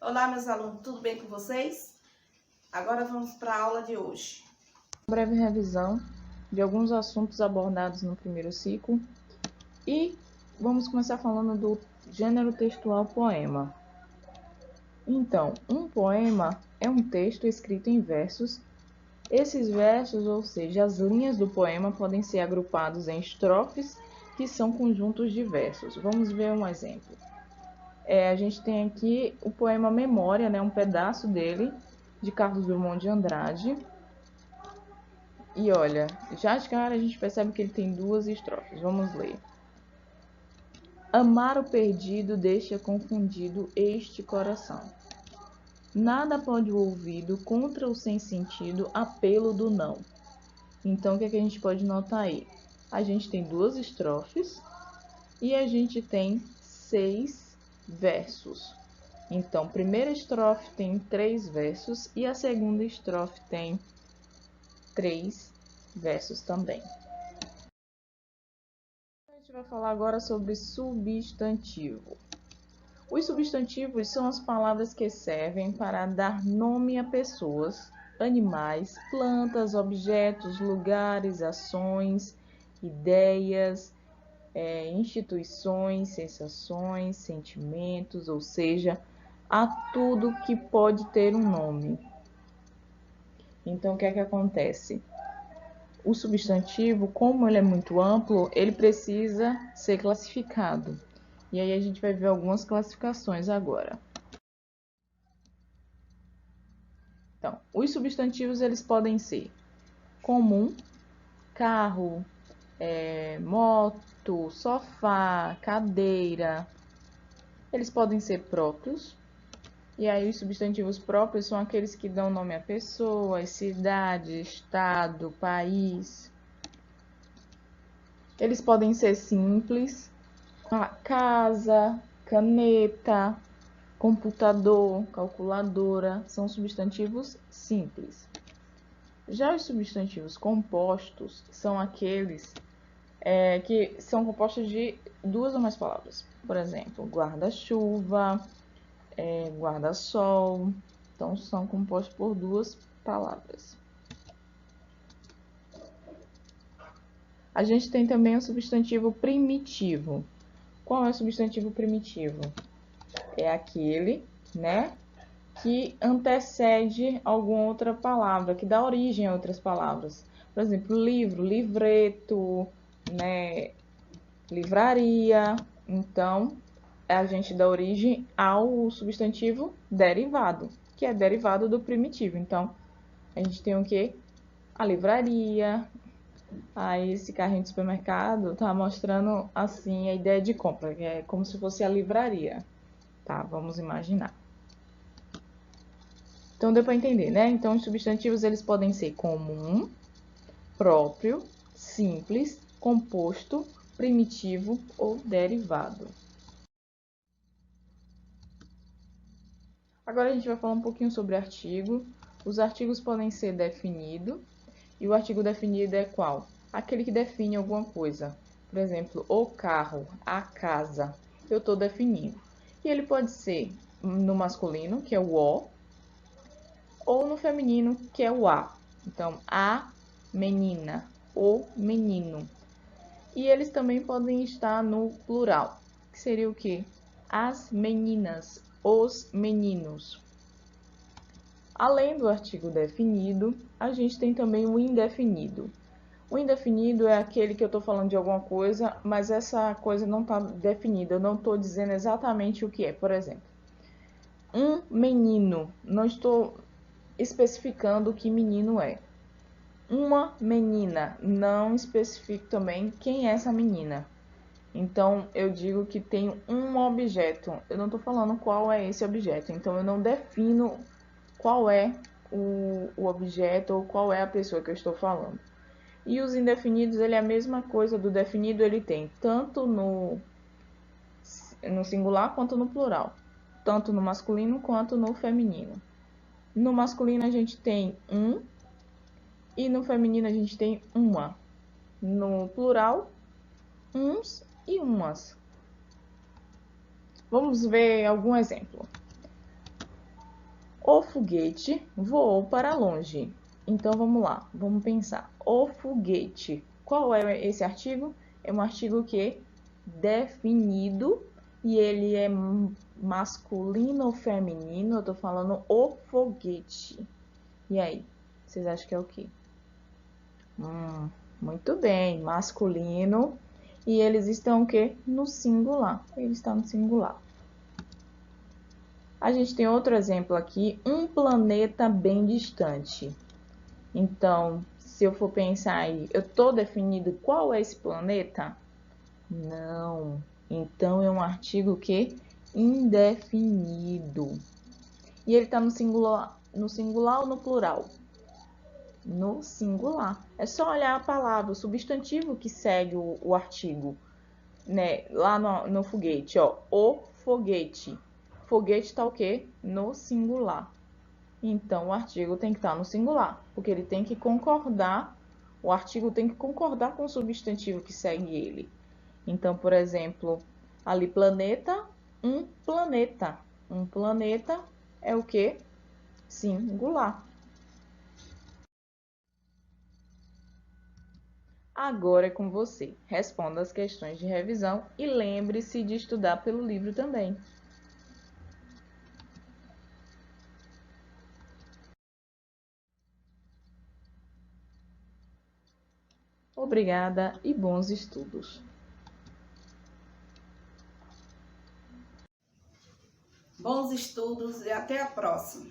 Olá, meus alunos, tudo bem com vocês? Agora vamos para a aula de hoje. Breve revisão de alguns assuntos abordados no primeiro ciclo e vamos começar falando do gênero textual poema. Então, um poema é um texto escrito em versos. Esses versos, ou seja, as linhas do poema, podem ser agrupados em estrofes, que são conjuntos de versos. Vamos ver um exemplo. A gente tem aqui o poema Memória, um pedaço dele, de Carlos Drummond de Andrade. E olha, já de cara a gente percebe que ele tem duas estrofes. Vamos ler. Amar o perdido deixa confundido este coração. Nada pode o ouvido contra o sem sentido apelo do não. Então, o que a gente pode notar aí? A gente tem duas estrofes e a gente tem 6 versos. Então, a primeira estrofe tem 3 versos e a segunda estrofe tem 3 versos também. A gente vai falar agora sobre substantivo. Os substantivos são as palavras que servem para dar nome a pessoas, animais, plantas, objetos, lugares, ações, ideias, instituições, sensações, sentimentos, ou seja, a tudo que pode ter um nome. Então, o que é que acontece? O substantivo, como ele é muito amplo, ele precisa ser classificado. E aí a gente vai ver algumas classificações agora. Então, os substantivos eles podem ser comum, carro, moto, sofá, cadeira. Eles podem ser próprios. E aí os substantivos próprios são aqueles que dão nome a pessoas, cidade, estado, país. Eles podem ser simples, casa, caneta, computador, calculadora, são substantivos simples. Já os substantivos compostos são aqueles que são compostos de 2 ou mais palavras. Por exemplo, guarda-chuva, guarda-sol. Então, são compostos por 2 palavras. A gente tem também o substantivo primitivo. Qual é o substantivo primitivo? É aquele, que antecede alguma outra palavra, que dá origem a outras palavras. Por exemplo, livro, livreto, livraria. Então, a gente dá origem ao substantivo derivado, que é derivado do primitivo. Então, a gente tem o quê? A livraria. Aí esse carrinho de supermercado tá mostrando assim a ideia de compra, que é como se fosse a livraria. Tá, vamos imaginar. Então deu para entender, né? Então os substantivos eles podem ser comum, próprio, simples, composto, primitivo ou derivado. Agora a gente vai falar um pouquinho sobre artigo. Os artigos podem ser definidos. E o artigo definido é qual? Aquele que define alguma coisa. Por exemplo, o carro, a casa. Eu estou definindo. E ele pode ser no masculino, que é o o, ou no feminino, que é o a. Então, a menina, o menino. E eles também podem estar no plural, que seria o quê? As meninas, os meninos. Além do artigo definido, a gente tem também o indefinido. O indefinido é aquele que eu estou falando de alguma coisa, mas essa coisa não está definida, eu não estou dizendo exatamente o que é. Por exemplo, um menino, não estou especificando que menino é. Uma menina, não especifico também quem é essa menina. Então, eu digo que tem um objeto, eu não estou falando qual é esse objeto, então eu não defino qual é o objeto ou qual é a pessoa que eu estou falando. E os indefinidos, ele é a mesma coisa do definido, ele tem tanto no singular quanto no plural, tanto no masculino quanto no feminino. No masculino a gente tem um e no feminino a gente tem uma. No plural, uns e umas. Vamos ver algum exemplo. O foguete voou para longe. Então, vamos lá, vamos pensar. O foguete. Qual é esse artigo? É um artigo que é definido e ele é masculino ou feminino? Eu tô falando o foguete. E aí, vocês acham que é o quê? Muito bem, masculino. E eles estão o quê? No singular. Ele está no singular. A gente tem outro exemplo aqui, um planeta bem distante. Então, se eu for pensar aí, eu estou definindo qual é esse planeta? Não. Então, é um artigo que indefinido. E ele está no singular ou no plural? No singular. É só olhar a palavra, o substantivo que segue o artigo, né? Lá no foguete, ó, o foguete. Foguete está o quê? No singular. Então, o artigo tem que estar no singular, porque ele tem que concordar, o artigo tem que concordar com o substantivo que segue ele. Então, por exemplo, ali planeta, um planeta. Um planeta é o quê? Singular. Agora é com você. Responda as questões de revisão e lembre-se de estudar pelo livro também. Obrigada e bons estudos. Bons estudos e até a próxima.